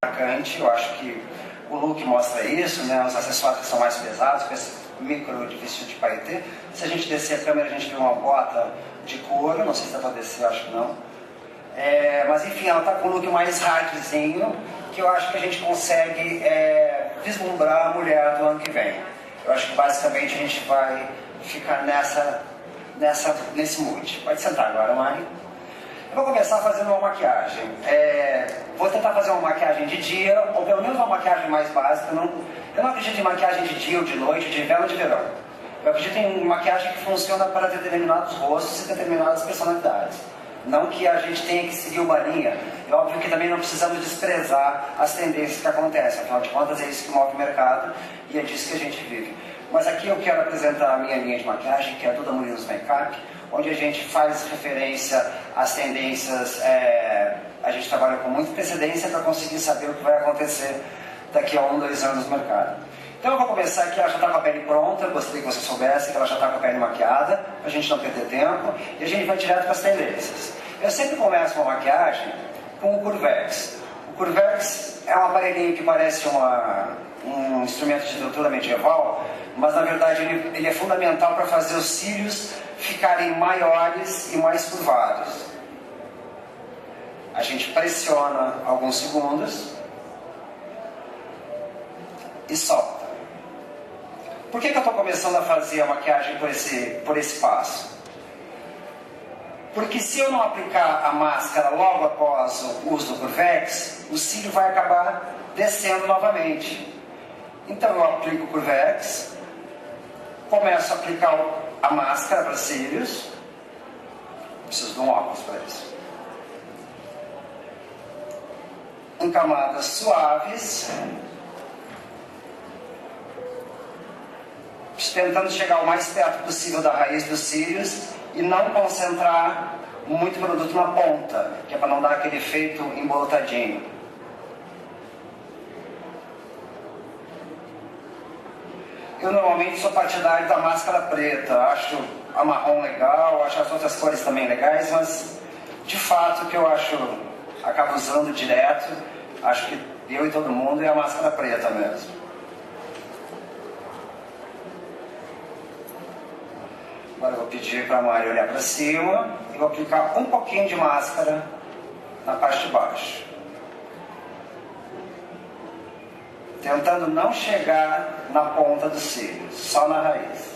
marcante. Eu acho que o look mostra isso, né? Os acessórios são mais pesados, com esse micro de vestido de paetê. Se a gente descer a câmera, a gente vê uma bota de couro, não sei se dá para descer, acho que não. Mas enfim, ela está com um look mais hardzinho, que eu acho que a gente consegue vislumbrar a mulher do ano que vem. Eu acho que basicamente a gente vai ficar nesse mood. Pode sentar agora, Mari. Eu vou começar fazendo uma maquiagem. Vou tentar fazer uma maquiagem de dia, ou pelo menos uma maquiagem mais básica. Eu não acredito em maquiagem de dia ou de noite, de inverno ou de verão. Eu acredito em maquiagem que funciona para determinados rostos e determinadas personalidades. Não que a gente tenha que seguir uma linha. É óbvio que também não precisamos desprezar as tendências que acontecem. Afinal de contas, é isso que move o mercado e é disso que a gente vive. Mas aqui eu quero apresentar a minha linha de maquiagem, que é a Duda Murilos Makeup, onde a gente faz referência às tendências. A gente trabalha com muita antecedência para conseguir saber o que vai acontecer daqui a 1, 2 anos no mercado. Então eu vou começar aqui, ela já está com a pele pronta, gostaria que você soubesse que ela já está com a pele maquiada, para a gente não perder tempo, e a gente vai direto para as tendências. Eu sempre começo uma maquiagem com o Curvex. O Curvex é um aparelhinho que parece um instrumento de doutora medieval, mas na verdade ele é fundamental para fazer os cílios ficarem maiores e mais curvados. A gente pressiona alguns segundos e solta. Por que eu estou começando a fazer a maquiagem por esse passo? Porque se eu não aplicar a máscara logo após o uso do Curvex, o cílio vai acabar descendo novamente. Então eu aplico o Curvex, começo a aplicar a máscara para cílios. Preciso de um óculos para isso. Em camadas suaves, tentando chegar o mais perto possível da raiz dos cílios e não concentrar muito produto na ponta, que é para não dar aquele efeito embolotadinho. Eu normalmente sou partidário da máscara preta, acho a marrom legal, acho as outras cores também legais, mas de fato o que eu acabo usando direto, acho que eu e todo mundo, é a máscara preta mesmo. Agora eu vou pedir para a Mari olhar para cima e vou aplicar um pouquinho de máscara na parte de baixo. Tentando não chegar na ponta do cílio, só na raiz.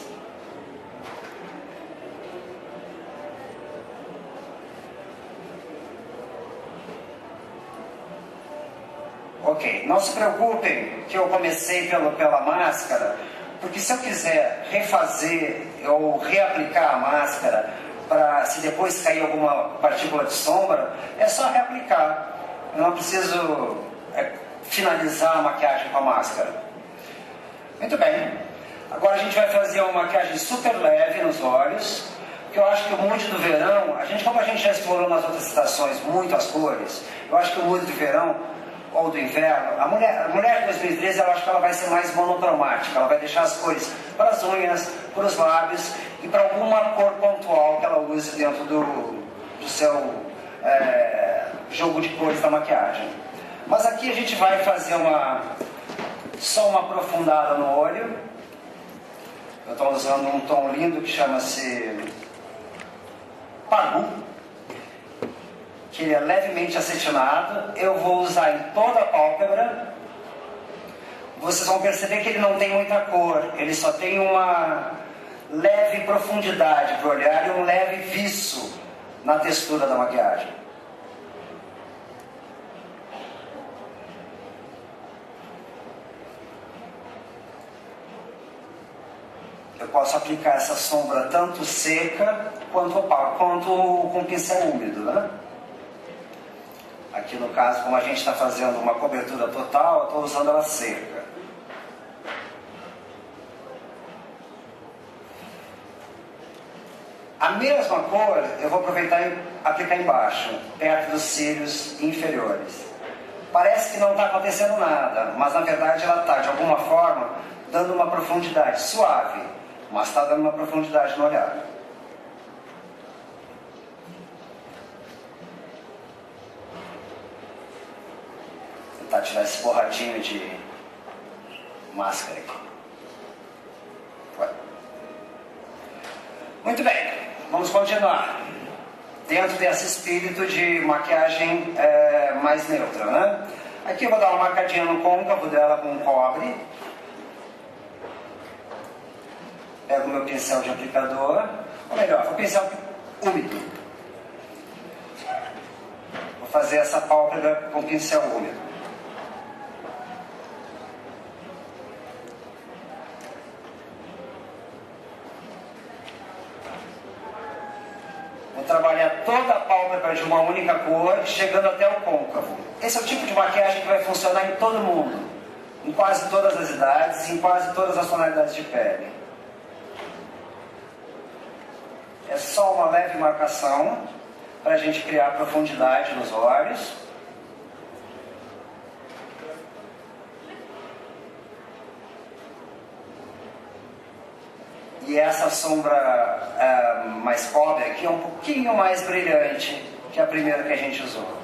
Ok, não se preocupem que eu comecei pela máscara, porque se eu quiser refazer ou reaplicar a máscara, para se depois cair alguma partícula de sombra, é só reaplicar. Eu não preciso finalizar a maquiagem com a máscara. Muito bem. Agora a gente vai fazer uma maquiagem super leve nos olhos, porque eu acho que o mood do verão, como a gente já explorou nas outras estações muito as cores, eu acho que o mood do verão ou do inverno, a mulher de 2013, eu acho que ela vai ser mais monocromática, ela vai deixar as cores para as unhas, para os lábios e para alguma cor pontual que ela use dentro do seu jogo de cores da maquiagem. Mas aqui a gente vai fazer só uma aprofundada no olho. Eu estou usando um tom lindo que chama-se Pagu, que ele é levemente acetinado. Eu vou usar em toda a pálpebra. Vocês vão perceber que ele não tem muita cor, ele só tem uma leve profundidade para o olhar e um leve viço na textura da maquiagem. Eu posso aplicar essa sombra tanto seca quanto opaca, quanto com pincel úmido, né? Aqui no caso, como a gente está fazendo uma cobertura total, eu estou usando ela seca. A mesma cor eu vou aproveitar e aplicar embaixo, perto dos cílios inferiores. Parece que não está acontecendo nada, mas na verdade ela está, de alguma forma, dando uma profundidade suave, mas está dando uma profundidade no olhar. tentar tirar esse borradinho de máscara aqui. Muito bem, vamos continuar. Dentro desse espírito de maquiagem mais neutra, né? Aqui eu vou dar uma marcadinha no côncavo dela com cobre. Pego o meu pincel de aplicador, ou melhor, o pincel úmido. Vou fazer essa pálpebra com pincel úmido. Vou trabalhar toda a pálpebra de uma única cor, chegando até o côncavo. Esse é o tipo de maquiagem que vai funcionar em todo mundo, em quase todas as idades, em quase todas as tonalidades de pele. É só uma leve marcação para a gente criar profundidade nos olhos. E essa sombra mais pobre aqui é um pouquinho mais brilhante que a primeira que a gente usou.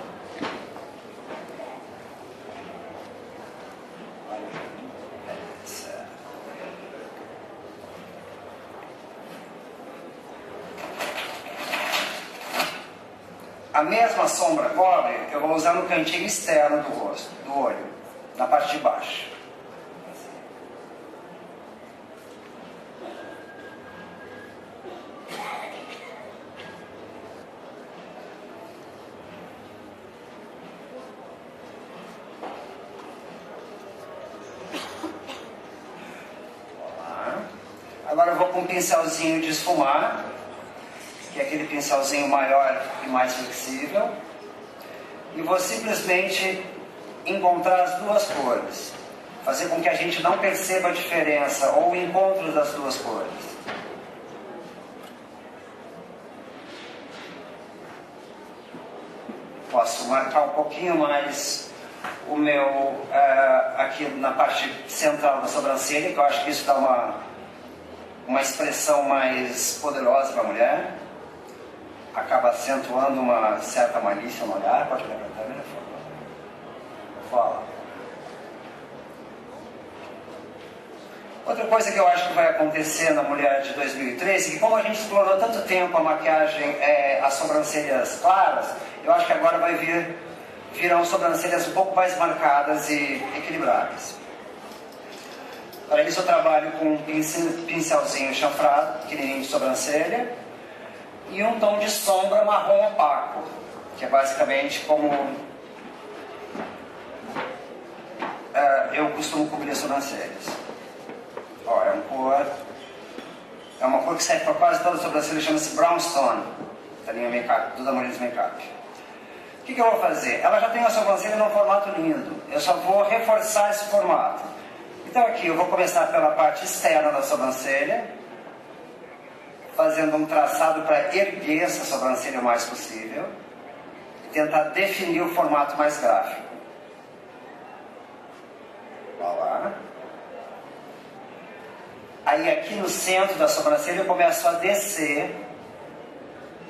A mesma sombra cobre eu vou usar no cantinho externo do rosto, do olho, na parte de baixo. Agora eu vou com um pincelzinho de esfumar, que é aquele pincelzinho maior e mais flexível, e vou simplesmente encontrar as duas cores, fazer com que a gente não perceba a diferença ou o encontro das duas cores. Posso marcar um pouquinho mais o meu, aqui na parte central da sobrancelha, que eu acho que isso dá uma expressão mais poderosa para a mulher. Acaba acentuando uma certa malícia no olhar. Pode olhar para a câmera, por favor. Fala. Outra coisa que eu acho que vai acontecer na mulher de 2013 é que, como a gente explorou tanto tempo a maquiagem, as sobrancelhas claras, eu acho que agora virão sobrancelhas um pouco mais marcadas e equilibradas. Para isso eu trabalho com um pincelzinho chanfrado, pequenininho de sobrancelha, e um tom de sombra marrom opaco, que é basicamente como eu costumo cobrir as sobrancelhas. Ó, é uma cor que serve para quase toda a sobrancelha, chama-se Brownstone, da linha Makeup, do Amorelis Makeup. O que eu vou fazer? Ela já tem a sobrancelha num formato lindo, eu só vou reforçar esse formato. Então aqui eu vou começar pela parte externa da sobrancelha, fazendo um traçado para erguer essa sobrancelha o mais possível e tentar definir o formato mais gráfico. Olha lá. Aí aqui no centro da sobrancelha eu começo a descer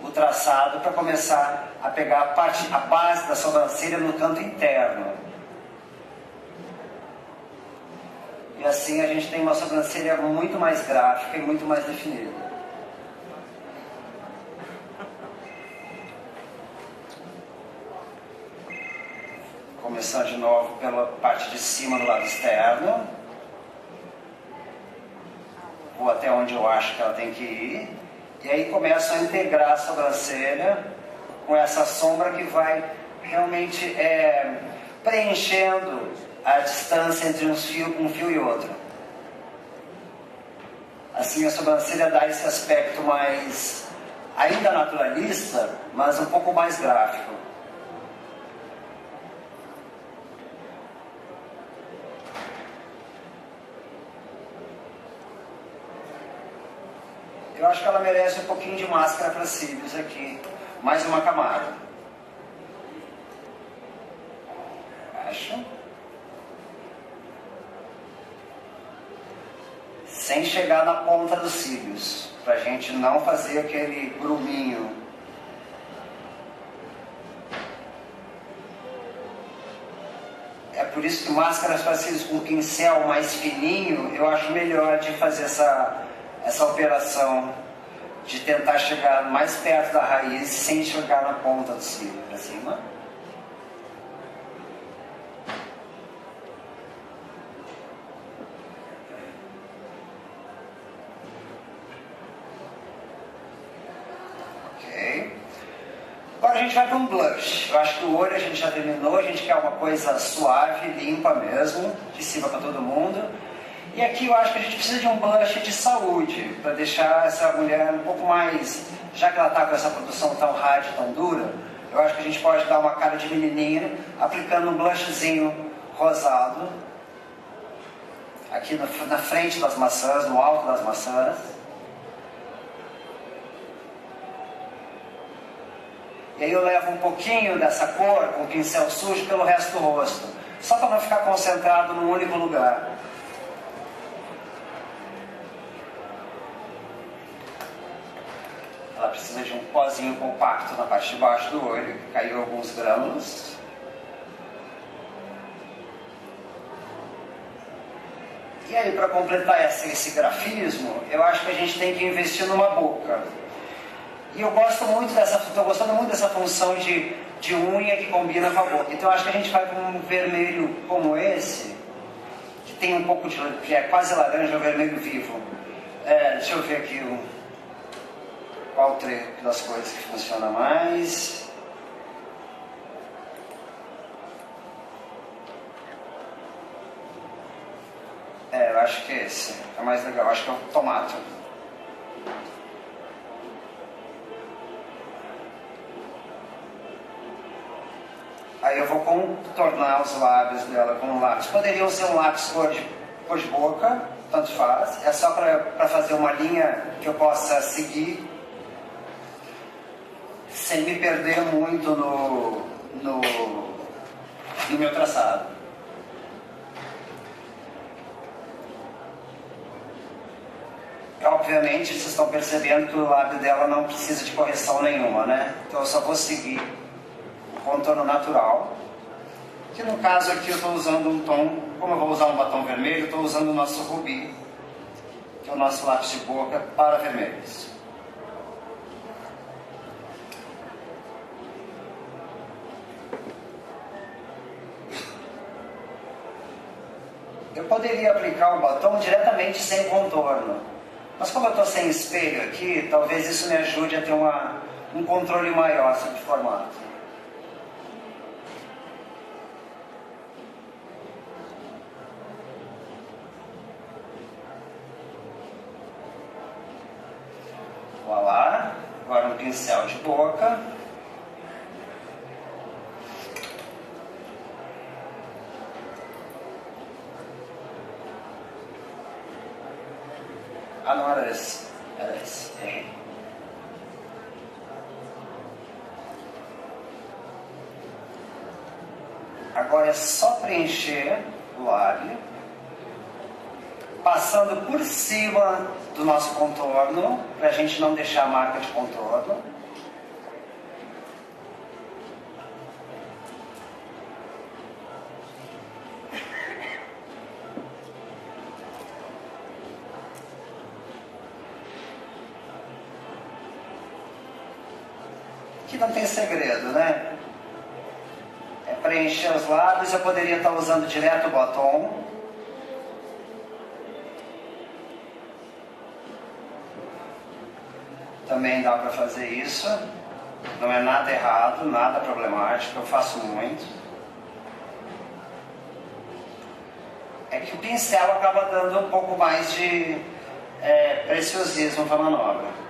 o traçado para começar a pegar a base da sobrancelha no canto interno. E assim a gente tem uma sobrancelha muito mais gráfica e muito mais definida. Começando de novo pela parte de cima do lado externo. Vou até onde eu acho que ela tem que ir. E aí começo a integrar a sobrancelha com essa sombra que vai realmente preenchendo a distância entre um fio e outro. Assim a sobrancelha dá esse aspecto mais, ainda naturalista, mas um pouco mais gráfico. Eu acho que ela merece um pouquinho de máscara para cílios aqui. Mais uma camada. Acho. Sem chegar na ponta dos cílios. Pra gente não fazer aquele gruminho. É por isso que máscaras parecidas com um pincel mais fininho, eu acho melhor de fazer essa operação de tentar chegar mais perto da raiz sem chegar na ponta do cílio para cima. Agora a gente vai para um blush. Eu acho que o olho a gente já terminou, a gente quer uma coisa suave, limpa mesmo, de cima para todo mundo. E aqui eu acho que a gente precisa de um blush de saúde, para deixar essa mulher um pouco mais... Já que ela está com essa produção tão hard, tão dura, eu acho que a gente pode dar uma cara de menininha, aplicando um blushzinho rosado, aqui na frente das maçãs, no alto das maçãs. E aí eu levo um pouquinho dessa cor, com o pincel sujo, pelo resto do rosto. Só para não ficar concentrado num único lugar. Ela precisa de um pozinho compacto na parte de baixo do olho, que caiu alguns grânulos. E aí, para completar esse grafismo, eu acho que a gente tem que investir numa boca. E eu gosto muito estou gostando muito dessa função de unha que combina com a boca. Então eu acho que a gente vai com um vermelho como esse, que tem um pouco que é quase laranja, vermelho vivo. Deixa eu ver aqui qual das cores que funciona mais. Eu acho que esse é mais legal, acho que é o tomate. Aí eu vou contornar os lábios dela com um lápis. Poderiam ser um lápis cor de boca, tanto faz. É só para fazer uma linha que eu possa seguir sem me perder muito no meu traçado. Obviamente, vocês estão percebendo que o lábio dela não precisa de correção nenhuma, né? Então eu só vou seguir contorno natural, que no caso aqui eu estou usando um tom, como eu vou usar um batom vermelho, eu estou usando o nosso rubi, que é o nosso lápis de boca para vermelhos. Eu poderia aplicar o batom diretamente sem contorno, mas como eu estou sem espelho aqui, talvez isso me ajude a ter um controle maior sobre o formato. Voilá, agora um pincel de boca. Não era esse, errei. Agora é só preencher o lábio, passando por cima do nosso contorno, para a gente não deixar a marca de contorno. Aqui não tem segredo, né? É preencher os lábios. Eu poderia estar usando direto o batom. Também dá para fazer isso. Não é nada errado, nada problemático. Eu faço muito. É que o pincel acaba dando um pouco mais de preciosismo para a manobra.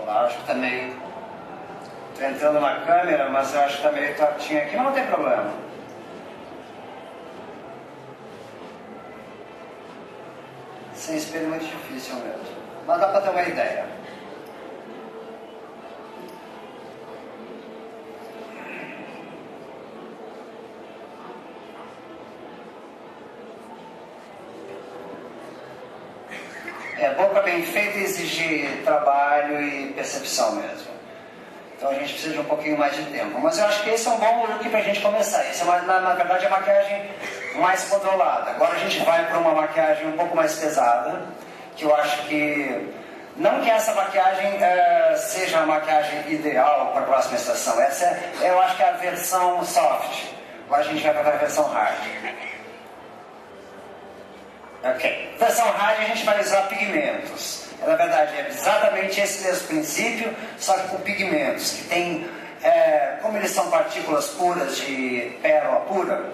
Acho que está meio... Estou entrando na câmera, mas eu acho que está meio tortinho aqui, mas não tem problema. Sem espelho é muito difícil mesmo. Mas dá para ter uma ideia. boca bem feita exige trabalho e percepção mesmo. Então a gente precisa de um pouquinho mais de tempo. Mas eu acho que esse é um bom look para a gente começar. Esse é na verdade, a maquiagem mais modulada. Agora a gente vai para uma maquiagem um pouco mais pesada, que eu acho que... Não que essa maquiagem seja a maquiagem ideal para a próxima estação. Essa eu acho que é a versão soft. Agora a gente vai para a versão hard. Ok. Versão hard a gente vai usar pigmentos. Na verdade é exatamente esse mesmo princípio, só que com pigmentos, que tem, como eles são partículas puras de pérola pura,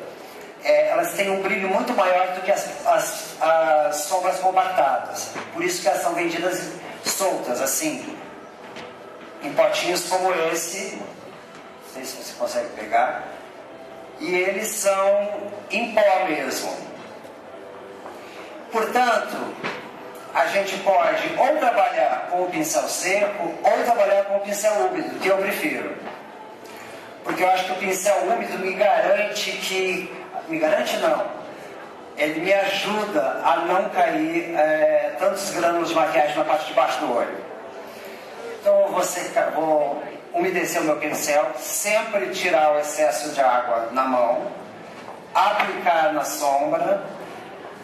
elas têm um brilho muito maior do que as sombras compactadas. Por isso que elas são vendidas soltas, assim, em potinhos como esse. Não sei se você consegue pegar. E eles são em pó mesmo. Portanto, a gente pode ou trabalhar com o pincel seco ou trabalhar com o pincel úmido, que eu prefiro. Porque eu acho que o pincel úmido me garante que... Me garante não. Ele me ajuda a não cair tantos grânulos de maquiagem na parte de baixo do olho. Então eu vou umedecer o meu pincel, sempre tirar o excesso de água na mão, aplicar na sombra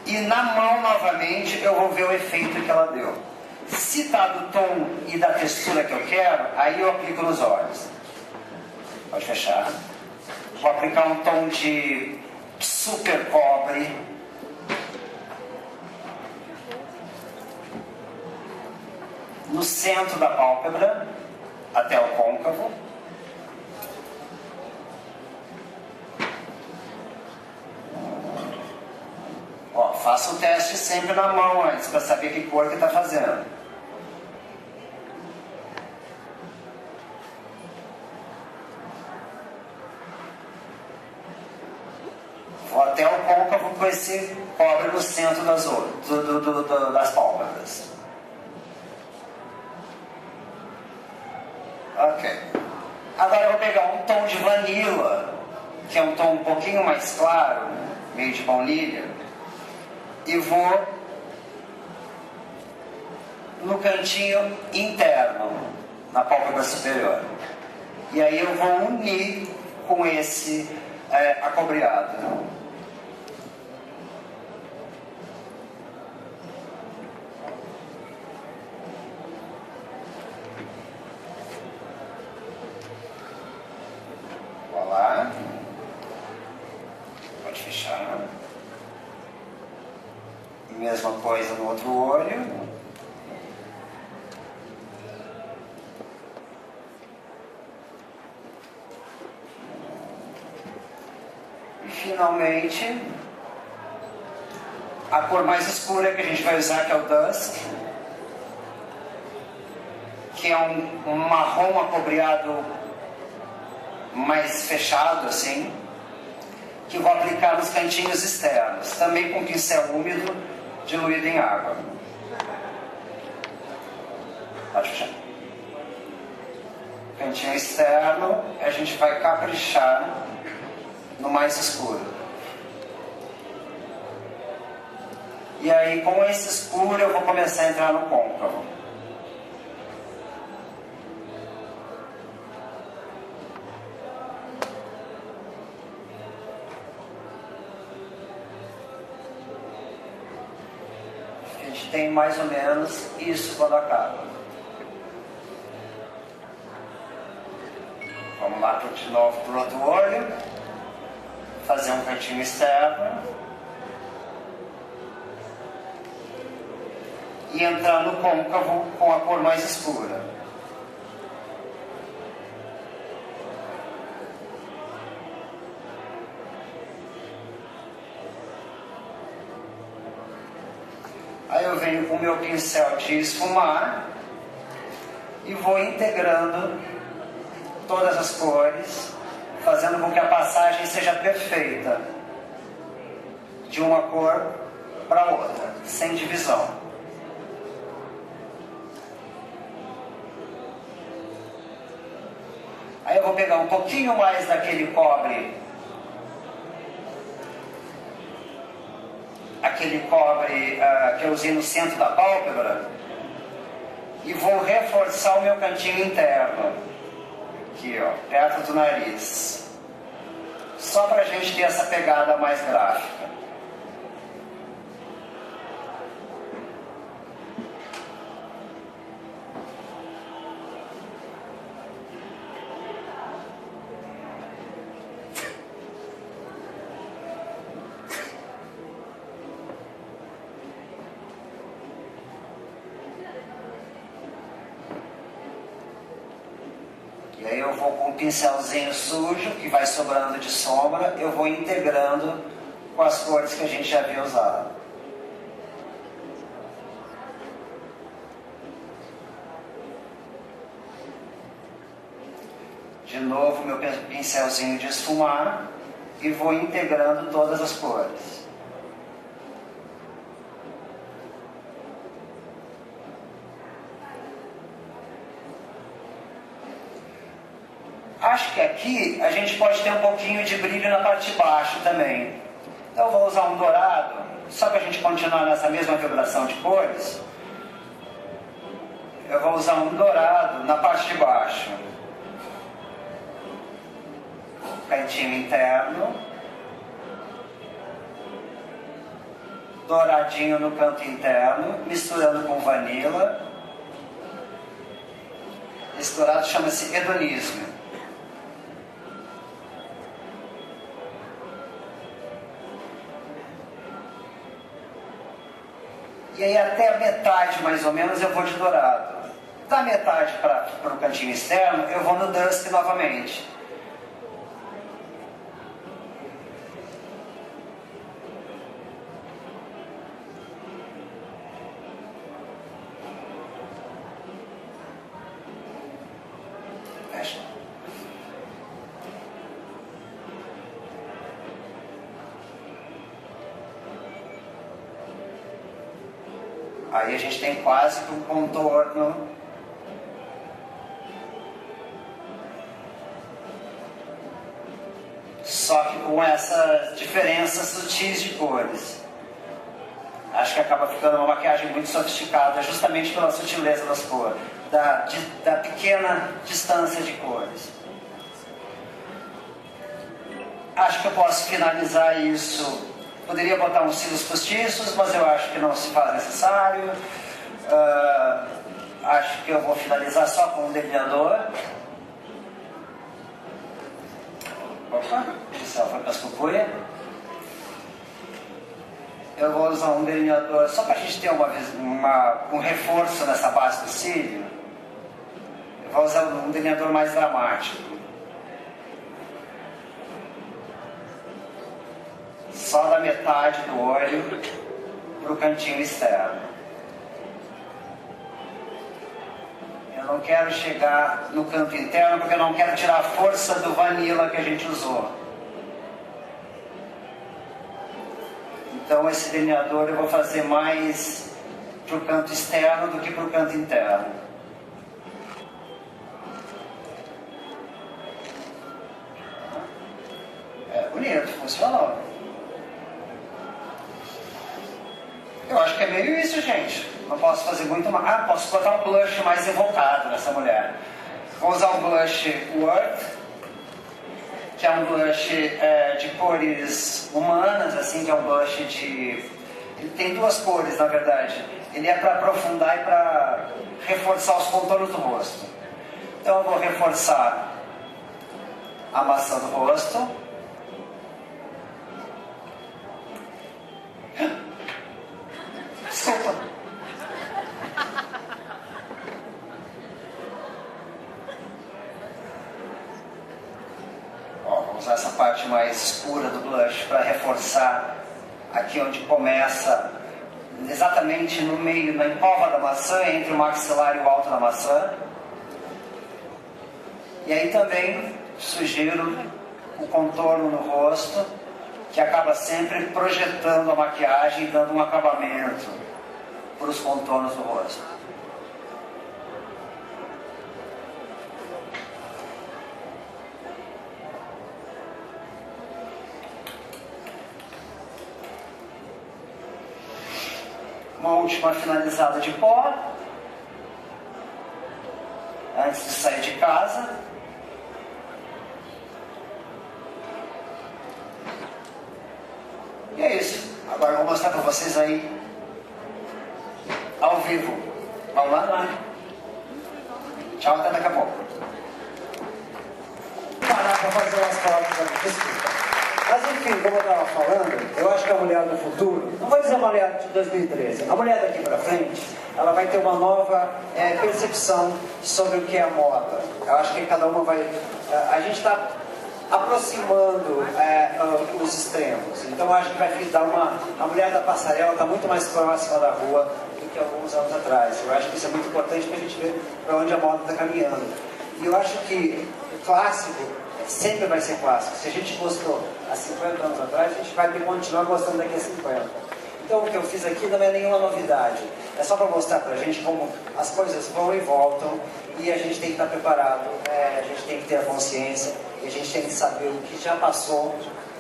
e na mão novamente eu vou ver o efeito que ela deu. Se está do tom e da textura que eu quero, aí eu aplico nos olhos. Pode fechar. Vou aplicar um tom de super cobre. No centro da pálpebra, até o côncavo. Ó, faça o teste sempre na mão antes, para saber que cor que está fazendo. Vou até o côncavo com esse cobre no centro das pálpebras. Ok. Agora eu vou pegar um tom de vanilla, que é um tom um pouquinho mais claro, meio de baunilha, e vou no cantinho interno, na pálpebra superior. E aí eu vou unir com esse acobreado. Olá. Pode fechar. Mesma coisa no outro olho. E finalmente, a cor mais escura que a gente vai usar, que é o Dusk, que é um marrom acobreado mais fechado assim, que eu vou aplicar nos cantinhos externos, também com pincel úmido diluído em água. Pode fechar. Cantinho externo, a gente vai caprichar no mais escuro. E aí, com esse escuro, eu vou começar a entrar no côncavo. A gente tem mais ou menos isso quando acaba. Vamos lá de novo para o outro olho. Fazer um cantinho externo. E entrar no côncavo com a cor mais escura. Aí eu venho com o meu pincel de esfumar e vou integrando todas as cores, fazendo com que a passagem seja perfeita de uma cor para outra, sem divisão. Aí eu vou pegar um pouquinho mais daquele cobre aquele cobre que eu usei no centro da pálpebra e vou reforçar o meu cantinho interno, aqui ó, perto do nariz, só para a gente ter essa pegada mais gráfica. E aí eu vou com um pincelzinho sujo, que vai sobrando de sombra, eu vou integrando com as cores que a gente já havia usado. De novo meu pincelzinho de esfumar e vou integrando todas as cores. Acho que aqui a gente pode ter um pouquinho de brilho na parte de baixo também. Então eu vou usar um dourado, só para a gente continuar nessa mesma vibração de cores. Eu vou usar um dourado na parte de baixo. Cantinho interno. Douradinho no canto interno, misturando com vanila. Esse dourado chama-se hedonismo. E aí até a metade, mais ou menos, eu vou de dourado. Da metade para o cantinho externo, eu vou no dust novamente. Fecha. Aí a gente tem quase que um contorno. Só que com essas diferenças sutis de cores. Acho que acaba ficando uma maquiagem muito sofisticada, justamente pela sutileza das cores, da pequena distância de cores. Acho que eu posso finalizar isso. Poderia botar uns cílios postiços, mas eu acho que não se faz necessário. Acho que eu vou finalizar só com um delineador. Opa, o céu foi para as cucuia. Eu vou usar um delineador só para a gente ter um reforço nessa base do cílio. Eu vou usar um delineador mais dramático. Só da metade do olho para o cantinho externo. Eu não quero chegar no canto interno porque eu não quero tirar a força do vanilla que a gente usou. Então esse delineador eu vou fazer mais para o canto externo do que para o canto interno. É bonito, funcionou. Eu acho que é meio isso, gente. Não posso fazer muito mais. Ah, posso botar um blush mais evocado nessa mulher. Vou usar um blush Worth, que é um blush de cores humanas, assim, que é um blush de... Ele tem duas cores, na verdade. Ele é para aprofundar e para reforçar os contornos do rosto. Então eu vou reforçar a maçã do rosto. Desculpa. Vou usar essa parte mais escura do blush para reforçar aqui onde começa, exatamente no meio, na encova da maçã, entre o maxilar e o alto da maçã. E aí também sugiro o contorno no rosto, que acaba sempre projetando a maquiagem e dando um acabamento para os contornos do rosto. uma última finalizada de pó, antes de sair de casa. E é isso. Agora eu vou mostrar para vocês aí, ao vivo. Vamos lá? Tchau, até daqui a pouco. Parar para fazer umas fotos aqui, desculpa. Mas enfim, como eu estava falando, eu acho que a mulher do futuro, não vou dizer a mulher de 2013, a mulher daqui para frente, ela vai ter uma nova percepção sobre o que é a moda. Eu acho que cada uma vai... A gente está aproximando os extremos. Então eu acho que vai dar uma... A mulher da passarela está muito mais próxima da rua do que alguns anos atrás. Eu acho que isso é muito importante para a gente ver para onde a moda está caminhando. E eu acho que o clássico sempre vai ser clássico. Se a gente gostou há 50 anos atrás, a gente vai continuar gostando daqui a 50. Então o que eu fiz aqui não é nenhuma novidade. É só para mostrar para a gente como as coisas vão e voltam e a gente tem que estar preparado, a gente tem que ter a consciência e a gente tem que saber o que já passou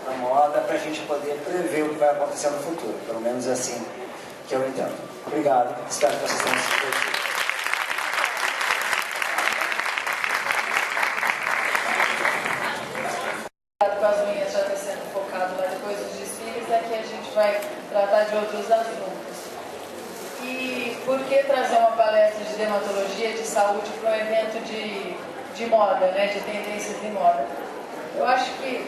na moda para a gente poder prever o que vai acontecer no futuro. Pelo menos é assim que eu entendo. Obrigado. Espero que vocês tenham se divertido. Com as unhas já ter sendo focado lá depois dos desfiles, aqui a gente vai tratar de outros assuntos. E por que trazer uma palestra de dermatologia, de saúde, para um evento de moda, né, de tendências de moda? Eu acho que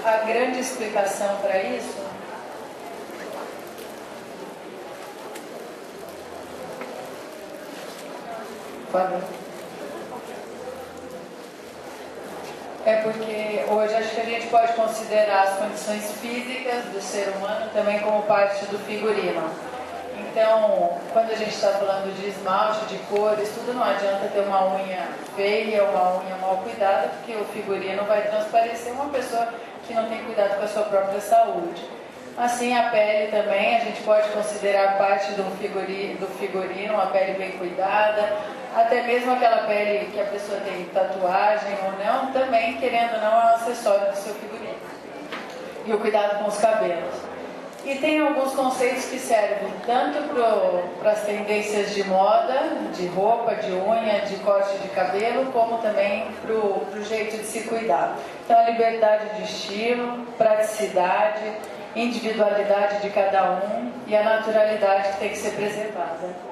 a grande explicação para isso é porque hoje acho que a gente pode considerar as condições físicas do ser humano também como parte do figurino. Então, quando a gente está falando de esmalte, de cores, tudo, não adianta ter uma unha feia, uma unha mal cuidada, porque o figurino vai transparecer uma pessoa que não tem cuidado com a sua própria saúde. Assim, a pele também, a gente pode considerar parte do figurino, uma pele bem cuidada, até mesmo aquela pele que a pessoa tem tatuagem ou não, também, querendo ou não, é um acessório do seu figurino. E o cuidado com os cabelos. E tem alguns conceitos que servem tanto para as tendências de moda, de roupa, de unha, de corte de cabelo, como também para o jeito de se cuidar. Então, a liberdade de estilo, praticidade, individualidade de cada um e a naturalidade que tem que ser preservada.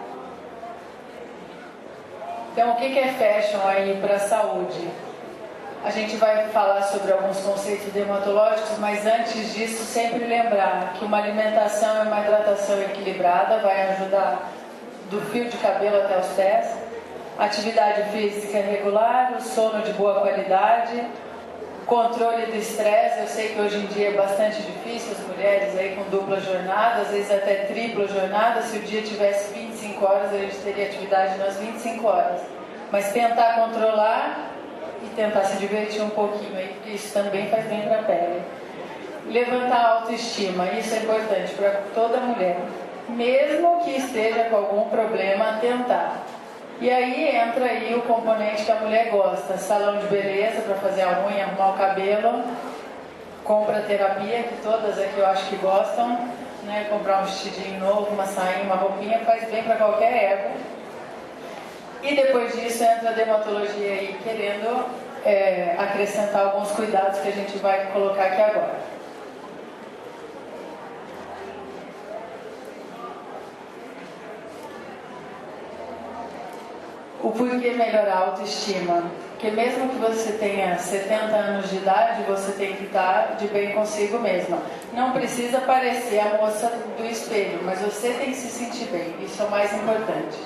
Então, o que é fashion aí para a saúde? A gente vai falar sobre alguns conceitos dermatológicos, mas antes disso, sempre lembrar que uma alimentação e uma hidratação equilibrada vai ajudar do fio de cabelo até os pés, atividade física regular, o sono de boa qualidade, controle do estresse. Eu sei que hoje em dia é bastante difícil, as mulheres aí com dupla jornada, às vezes até tripla jornada. Se o dia tivesse 25 horas, a gente teria atividade nas 25 horas. Mas tentar controlar e tentar se divertir um pouquinho aí, porque isso também faz bem para a pele. Levantar a autoestima, isso é importante para toda mulher. Mesmo que esteja com algum problema, tentar. E aí entra aí o componente que a mulher gosta, salão de beleza para fazer a unha, arrumar o cabelo, compra terapia, que todas aqui eu acho que gostam, né? Comprar um vestidinho novo, uma sainha, uma roupinha, faz bem para qualquer ego. E depois disso entra a dermatologia aí, querendo acrescentar alguns cuidados que a gente vai colocar aqui agora. O porquê melhorar a autoestima? Porque mesmo que você tenha 70 anos de idade, você tem que estar de bem consigo mesma. Não precisa parecer a moça do espelho, mas você tem que se sentir bem. Isso é o mais importante.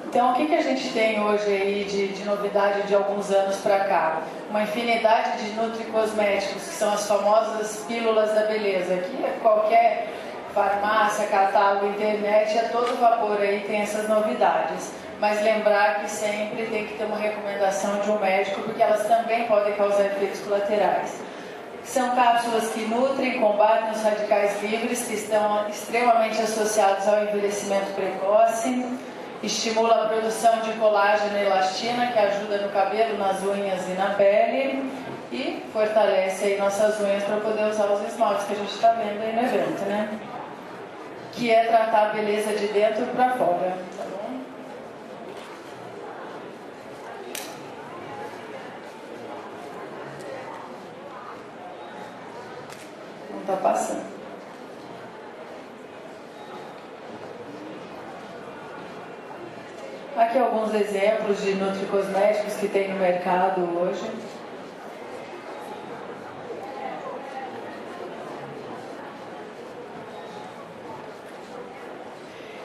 Então, o que a gente tem hoje aí de novidade de alguns anos para cá? Uma infinidade de nutricosméticos, que são as famosas pílulas da beleza. Aqui qualquer farmácia, catálogo, internet, a todo vapor aí tem essas novidades. Mas lembrar que sempre tem que ter uma recomendação de um médico, porque elas também podem causar efeitos colaterais. São cápsulas que nutrem, combatem os radicais livres, que estão extremamente associados ao envelhecimento precoce. Estimula a produção de colágeno e elastina, que ajuda no cabelo, nas unhas e na pele. E fortalece aí nossas unhas para poder usar os esmaltes que a gente está vendo aí no evento, né? que é tratar a beleza de dentro para fora. Tá bom? Não está passando. Aqui alguns exemplos de nutricosméticos que tem no mercado hoje.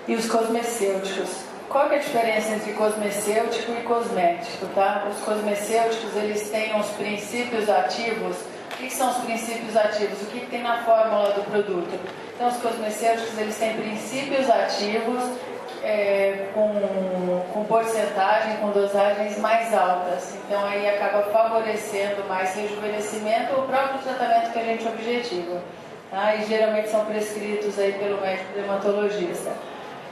E os cosmecêuticos. Qual que é a diferença entre cosmecêutico e cosmético, tá? Os cosmecêuticos, eles têm os princípios ativos. O que são os princípios ativos? O que tem na fórmula do produto? Então, os cosmecêuticos, eles têm princípios ativos com porcentagem, com dosagens mais altas. Então, aí acaba favorecendo mais rejuvenescimento ou o próprio tratamento que a gente objetiva. Tá? E geralmente são prescritos aí pelo médico dermatologista.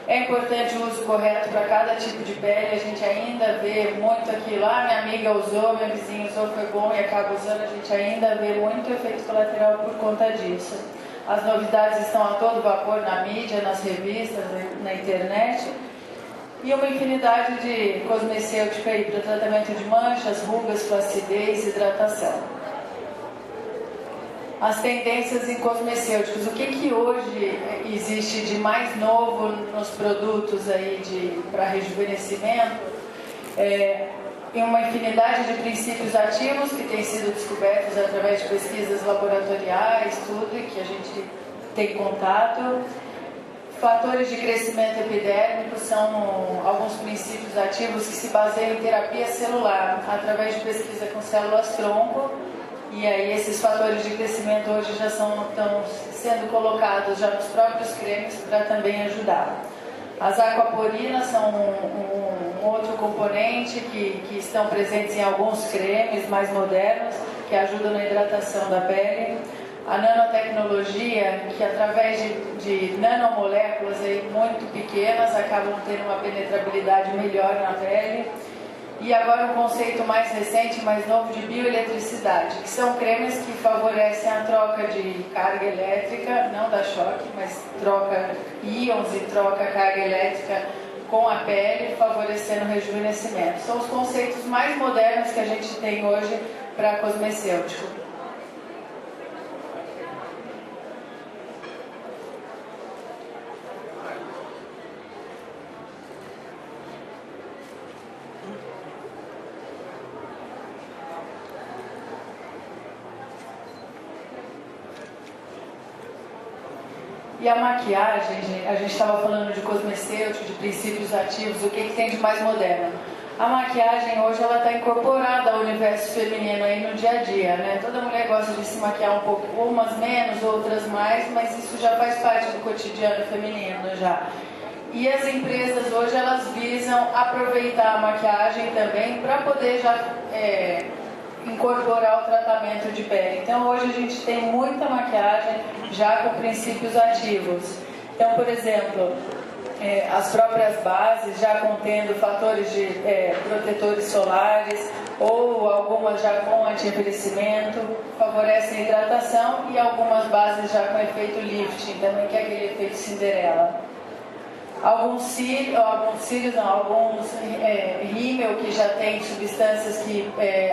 É importante o uso correto para cada tipo de pele. A gente ainda vê muito aquilo, minha amiga usou, minha vizinha usou, foi bom e acaba usando. A gente ainda vê muito efeito colateral por conta disso. As novidades estão a todo vapor na mídia, nas revistas, na internet. E uma infinidade de cosmecêutica aí para tratamento de manchas, rugas, flacidez, hidratação. As tendências em cosmecêuticos. O que hoje existe de mais novo nos produtos aí para rejuvenescimento? Em uma infinidade de princípios ativos que têm sido descobertos através de pesquisas laboratoriais, tudo, e que a gente tem contato. Fatores de crescimento epidérmico são alguns princípios ativos que se baseiam em terapia celular, através de pesquisa com células-tronco. E aí esses fatores de crescimento hoje já estão sendo colocados já nos próprios cremes para também ajudar. As aquaporinas são um outro componente que estão presentes em alguns cremes mais modernos, que ajudam na hidratação da pele. A nanotecnologia, que através de nanomoléculas aí muito pequenas, acabam tendo uma penetrabilidade melhor na pele. E agora um conceito mais recente, mais novo, de bioeletricidade, que são cremes que favorecem a troca de carga elétrica, não dá choque, mas troca íons e troca carga elétrica com a pele, favorecendo o rejuvenescimento. São os conceitos mais modernos que a gente tem hoje para cosmecêutico. E a maquiagem, a gente estava falando de cosmecêutico, de princípios ativos, o que tem de mais moderno? A maquiagem hoje ela está incorporada ao universo feminino aí no dia a dia, né? Toda mulher gosta de se maquiar um pouco, umas menos, outras mais, mas isso já faz parte do cotidiano feminino já. E as empresas hoje elas visam aproveitar a maquiagem também para poder já incorporar o tratamento de pele. Então hoje a gente tem muita maquiagem já com princípios ativos. Então, por exemplo, as próprias bases já contendo fatores de protetores solares ou algumas já com anti-envelhecimento, favorecem a hidratação, e algumas bases já com efeito lifting também, que é aquele efeito Cinderela. Alguns rímel que já tem substâncias que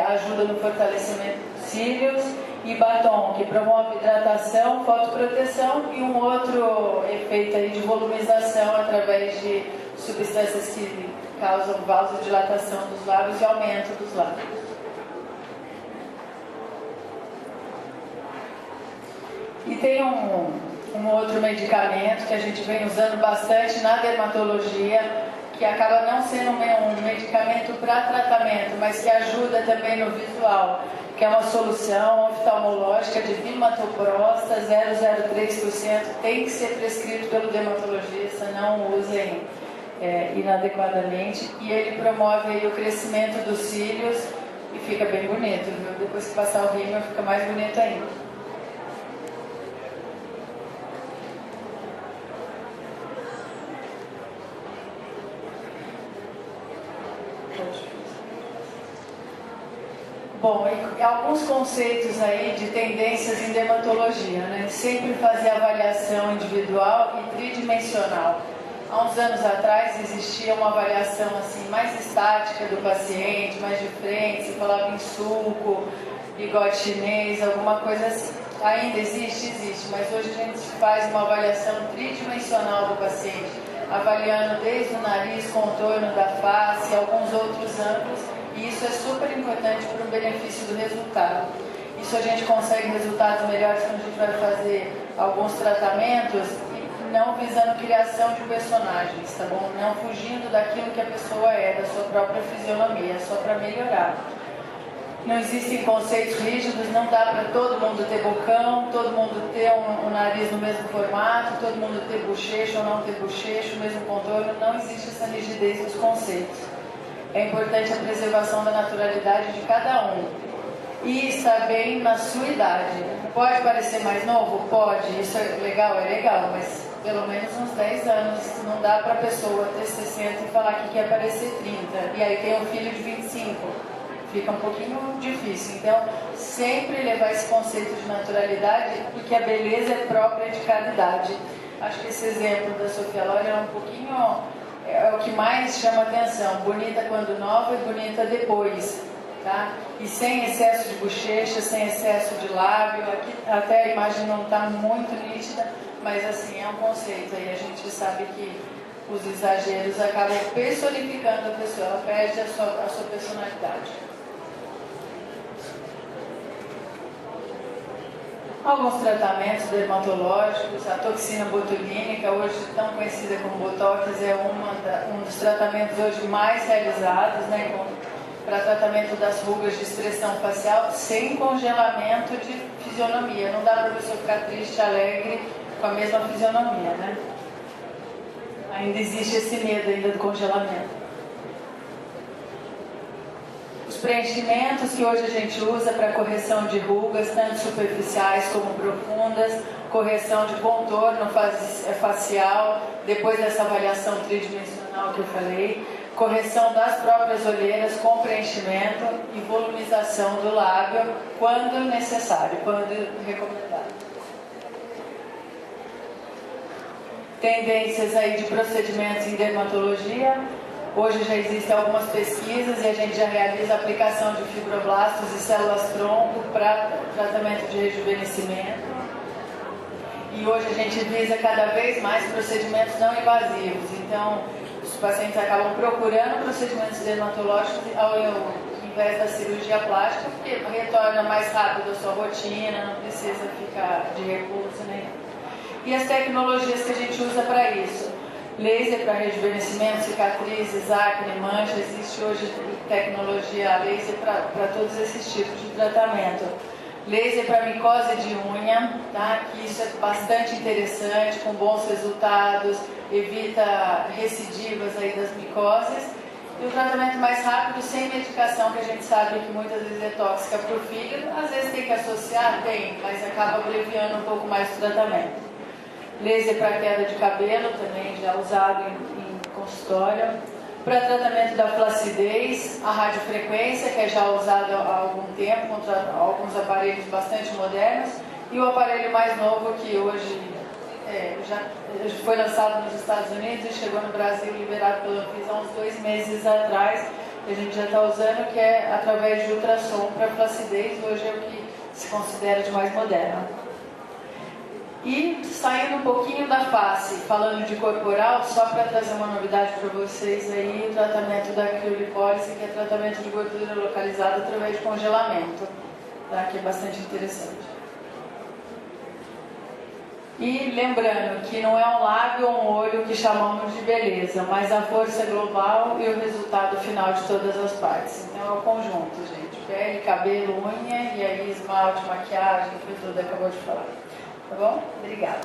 ajudam no fortalecimento dos cílios, e batom, que promove hidratação, fotoproteção, e um outro efeito aí de volumização através de substâncias que causam vasodilatação dos lábios e aumento dos lábios. E tem um outro medicamento que a gente vem usando bastante na dermatologia, que acaba não sendo um medicamento para tratamento, mas que ajuda também no visual, que é uma solução oftalmológica de bimatoprosta, 0,03%, tem que ser prescrito pelo dermatologista, não usem inadequadamente, e ele promove aí o crescimento dos cílios e fica bem bonito, viu? Depois que passar o rímel fica mais bonito ainda. Bom, e alguns conceitos aí de tendências em dermatologia, né? Sempre fazer avaliação individual e tridimensional. Há uns anos atrás existia uma avaliação assim, mais estática do paciente, mais de frente, se falava em sulco, bigode chinês, alguma coisa assim. Ainda existe, mas hoje a gente faz uma avaliação tridimensional do paciente, avaliando desde o nariz, contorno da face, alguns outros ângulos, e isso é super importante para o benefício do resultado. Isso a gente consegue resultados melhores quando a gente vai fazer alguns tratamentos, não visando criação de personagens, tá bom? Não fugindo daquilo que a pessoa é, da sua própria fisionomia, só para melhorar. Não existem conceitos rígidos, não dá para todo mundo ter bocão, todo mundo ter um nariz no mesmo formato, todo mundo ter bochecha ou não ter bochecha, o mesmo contorno, não existe essa rigidez dos conceitos. É importante a preservação da naturalidade de cada um e estar bem na sua idade. Pode parecer mais novo? Pode, isso é legal, mas pelo menos uns 10 anos, não dá para a pessoa ter 60 e falar que quer parecer 30, e aí tem um filho de 25. Fica um pouquinho difícil. Então, sempre levar esse conceito de naturalidade, porque a beleza é própria de cada idade. Acho que esse exemplo da Sofia Loren é um pouquinho, é o que mais chama atenção. Bonita quando nova e bonita depois, tá? E sem excesso de bochecha, sem excesso de lábio. Aqui até a imagem não está muito nítida, mas assim, é um conceito. Aí a gente sabe que os exageros acabam personificando a pessoa, ela perde a sua personalidade. Alguns tratamentos dermatológicos, a toxina botulínica, hoje tão conhecida como Botox, é um dos tratamentos hoje mais realizados, né, para tratamento das rugas de expressão facial, sem congelamento de fisionomia. Não dá para a pessoa ficar triste, alegre, com a mesma fisionomia, né? Ainda existe esse medo ainda do congelamento. Os preenchimentos que hoje a gente usa para correção de rugas, tanto superficiais como profundas, correção de contorno facial, depois dessa avaliação tridimensional que eu falei, correção das próprias olheiras com preenchimento e volumização do lábio quando necessário, quando recomendado. Tendências aí de procedimentos em dermatologia. Hoje já existem algumas pesquisas e a gente já realiza a aplicação de fibroblastos e células-tronco para tratamento de rejuvenescimento. E hoje a gente visa cada vez mais procedimentos não invasivos. Então, os pacientes acabam procurando procedimentos dermatológicos ao invés da cirurgia plástica, porque retorna mais rápido a sua rotina, não precisa ficar de recurso nenhum. E as tecnologias que a gente usa para isso. Laser para rejuvenescimento, cicatrizes, acne, mancha. Existe hoje tecnologia laser para todos esses tipos de tratamento. Laser para micose de unha, tá? Que isso é bastante interessante, com bons resultados, evita recidivas aí das micoses. E o tratamento mais rápido, sem medicação, que a gente sabe que muitas vezes é tóxica para o fígado, às vezes tem que associar, mas acaba abreviando um pouco mais o tratamento. Laser para queda de cabelo, também já usado em consultório. Para tratamento da flacidez, a radiofrequência, que é já usada há algum tempo, contra alguns aparelhos bastante modernos. E o aparelho mais novo, que hoje já foi lançado nos Estados Unidos e chegou no Brasil, liberado pela Anvisa há uns 2 meses atrás, que a gente já está usando, que é através de ultrassom para flacidez, hoje é o que se considera de mais moderno. E saindo um pouquinho da face, falando de corporal, só para trazer uma novidade para vocês aí, o tratamento da criolipólise, que é tratamento de gordura localizada através de congelamento, tá? Que é bastante interessante. E lembrando que não é um lábio ou um olho que chamamos de beleza, mas a força global e o resultado final de todas as partes. Então é o conjunto, gente. Pele, cabelo, unha, e aí esmalte, maquiagem, que tudo acabou de falar. Tá bom? Obrigada.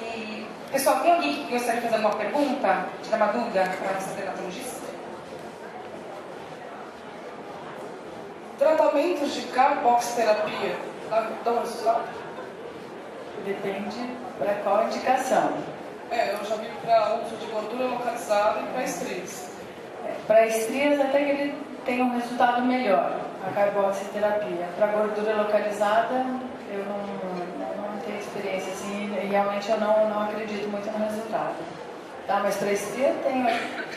E, pessoal, tem alguém que gostaria de fazer alguma pergunta? Tirar uma dúvida para a nossa dermatologista? Tratamentos de carboxterapia dão resultado? Depende para qual indicação. Eu já vi para uso de gordura localizada e para estrias. Para estrias até que ele tem um resultado melhor, a carboxiterapia. Para gordura localizada, eu não tenho experiência assim, e realmente eu não acredito muito no resultado. Tá? Mas para estria tem.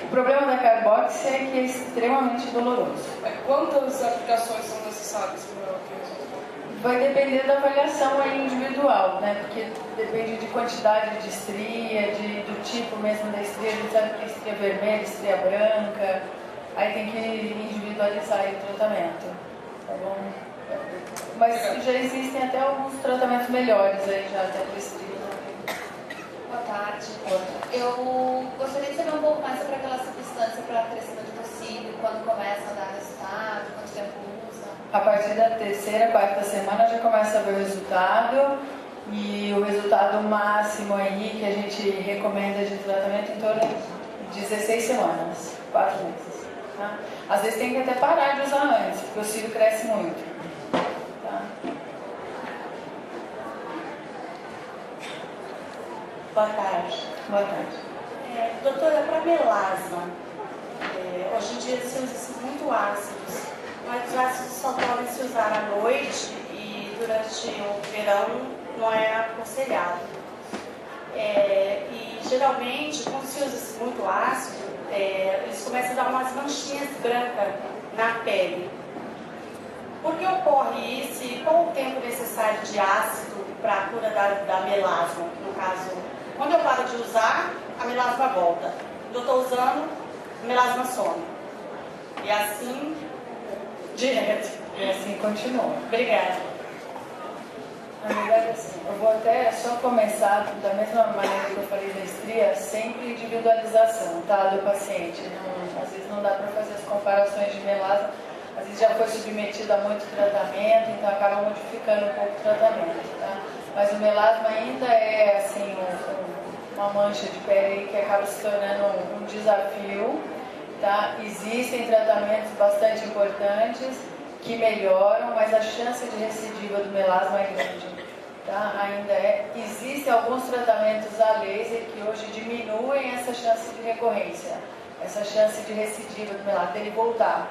O problema da carboxi é que é extremamente doloroso. Quantas aplicações são necessárias para o resultado? Vai depender da avaliação aí individual, né? Porque depende de quantidade de estria, do tipo mesmo da estria. A gente sabe que estria vermelha, estria branca. Aí tem que individualizar aí o tratamento. Tá bom? Mas já existem até alguns tratamentos melhores aí já até para estria. Boa tarde. Eu gostaria de saber um pouco mais sobre aquela substância para crescimento do cílio, quando começa a dar resultado, quanto tempo usa. A partir da terceira, quarta semana já começa a ver o resultado, e o resultado máximo aí que a gente recomenda de tratamento em torno de 16 semanas, 4 meses. Tá? Às vezes tem que até parar de usar antes, porque o cílio cresce muito. Tá? Boa tarde. Boa tarde. Doutora, para melasma, hoje em dia se usa muito ácidos, mas os ácidos só podem se usar à noite e durante o verão não é aconselhado. E geralmente, quando se usa muito ácido, eles começam a dar umas manchinhas brancas na pele. Por que ocorre isso e qual o tempo necessário de ácido para a cura da melasma, no caso? Quando eu paro de usar, a melasma volta. Quando eu estou usando, a melasma some. E assim, direto. E assim continua. Obrigada. Na verdade, assim, eu vou até só começar da mesma maneira que eu falei da estria, sempre individualização, tá, do paciente. Não, às vezes não dá para fazer as comparações de melasma, às vezes já foi submetido a muito tratamento, então acaba modificando um pouco o tratamento, tá? Mas o melasma ainda é, assim, uma mancha de pele que acaba se tornando um desafio, tá? Existem tratamentos bastante importantes que melhoram, mas a chance de recidiva do melasma é grande, tá? Ainda existem alguns tratamentos a laser que hoje diminuem essa chance de recorrência, essa chance de recidiva do melasma, dele voltar,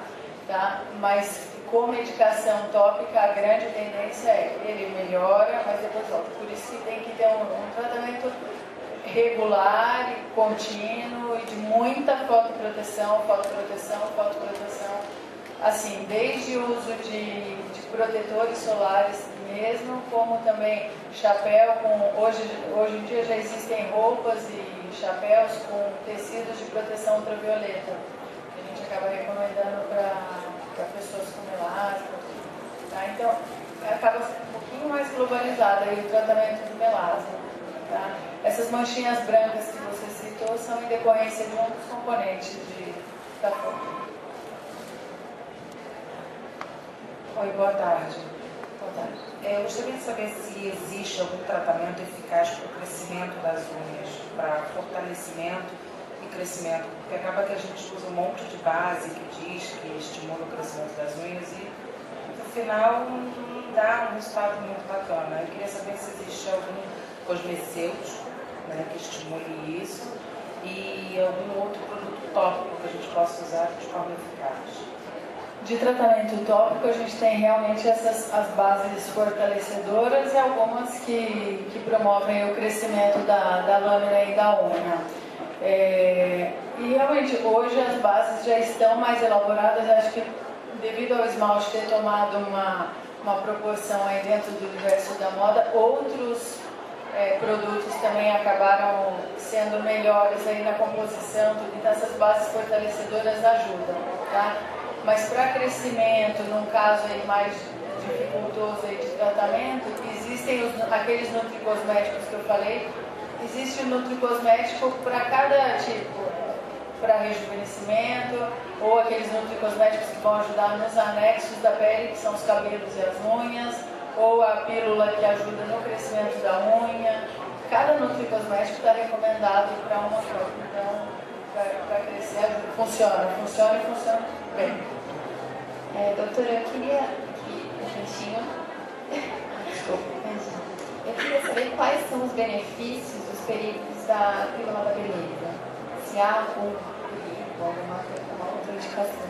tá? Mas com medicação tópica, a grande tendência é ele melhora, mas depois volta. Por isso que tem que ter um tratamento regular e contínuo e de muita fotoproteção, assim, desde o uso de protetores solares mesmo, como também chapéu com, hoje em dia já existem roupas e chapéus com tecidos de proteção ultravioleta, que a gente acaba recomendando para pessoas com melasma, tá? Então acaba um pouquinho mais globalizado aí o tratamento do melasma, tá? Essas manchinhas brancas que você citou são em decorrência de um dos componentes da foto. Oi, boa tarde. Boa tarde. Eu gostaria de saber se existe algum tratamento eficaz para o crescimento das unhas, para fortalecimento e crescimento, porque acaba que a gente usa um monte de base que diz que estimula o crescimento das unhas e no final não dá um resultado muito bacana. Eu queria saber se existe algum cosmecêutico, né, que estimule isso e algum outro produto tópico que a gente possa usar de forma eficaz. De tratamento tópico, a gente tem realmente as bases fortalecedoras e algumas que promovem o crescimento da lâmina e da unha. E realmente, hoje as bases já estão mais elaboradas, acho que devido ao esmalte ter tomado uma proporção aí dentro do universo da moda, outros produtos também acabaram sendo melhores aí na composição, então essas bases fortalecedoras ajudam, tá? Mas para crescimento, num caso aí mais dificultoso aí de tratamento, existem aqueles nutricosméticos que eu falei, existe o nutricosmético para cada tipo, para rejuvenescimento, ou aqueles nutricosméticos que vão ajudar nos anexos da pele, que são os cabelos e as unhas, ou a pílula que ajuda no crescimento da unha. Cada nutricosmético está recomendado para uma coisa, então para crescer ajuda. Funciona e funciona bem. Doutora, eu queria eu queria saber quais são os benefícios dos perigos da pílula da beleza? Se há algum perigo, alguma outra indicação?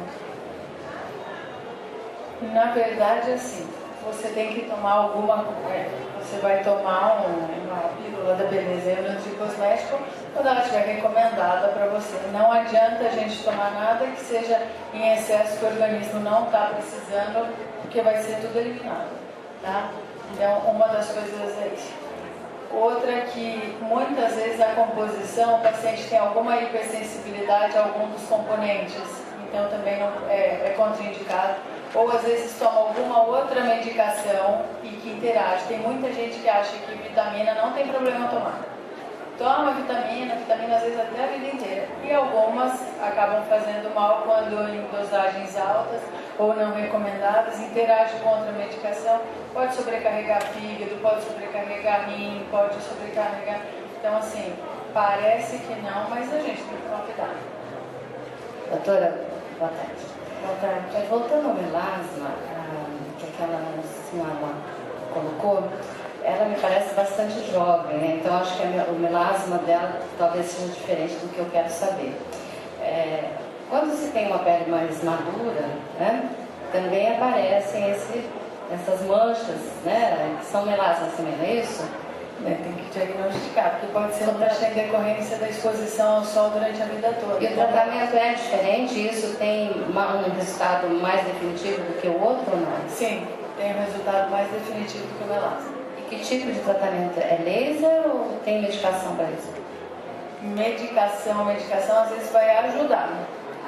Na verdade, assim, você tem que tomar alguma coisa. Você vai tomar uma pílula da beleza e um cosmético quando ela estiver recomendada para você. Não adianta a gente tomar nada que seja em excesso que o organismo não está precisando, porque vai ser tudo eliminado, tá? Então, uma das coisas é isso. Outra é que muitas vezes a composição, o paciente tem alguma hipersensibilidade a algum dos componentes, então também não, é contraindicado. Ou às vezes toma alguma outra medicação e que interage. Tem muita gente que acha que vitamina não tem problema tomar. Toma vitamina às vezes até a vida inteira. E algumas acabam fazendo mal quando em dosagens altas ou não recomendadas, interage contra a medicação, pode sobrecarregar fígado, pode sobrecarregar rim, pode sobrecarregar. Então assim, parece que não, mas a gente tem que tomar cuidado. Doutora, boa tarde. Boa tarde. Voltando ao melasma, que aquela senhora colocou, ela me parece bastante jovem, né? Então acho que o melasma dela talvez seja diferente do que eu quero saber. Quando se tem uma pele mais madura, né, também aparecem essas manchas, né, que são melasmas também, não é isso? Tem que diagnosticar, porque pode ser uma em decorrência da exposição ao sol durante a vida toda. E o tratamento é diferente? Isso tem um resultado mais definitivo do que o outro ou não? Sim, tem um resultado mais definitivo do que o melasma. E que tipo de tratamento? É laser ou tem medicação para isso? Medicação às vezes vai ajudar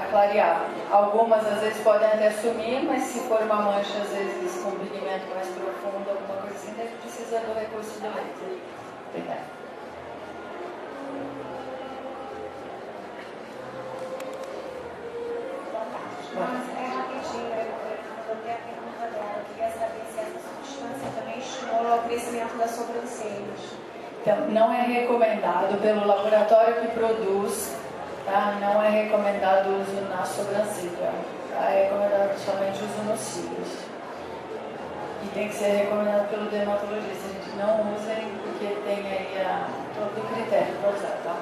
a clarear. Algumas às vezes podem até sumir, mas se for uma mancha às vezes com um pigmento mais profundo, alguma coisa assim, daí precisa do recurso do laser. Obrigada. Mas rapidinho, eu tenho a pergunta dela. Eu queria saber se essa substância também estimula o crescimento das sobrancelhas. Então, não é recomendado pelo laboratório que produz, tá? Não é recomendado o uso na sobrancelha, tá? É recomendado somente o uso nos cílios. E tem que ser recomendado pelo dermatologista. A gente não usa porque tem aí todo o critério para usar, tá?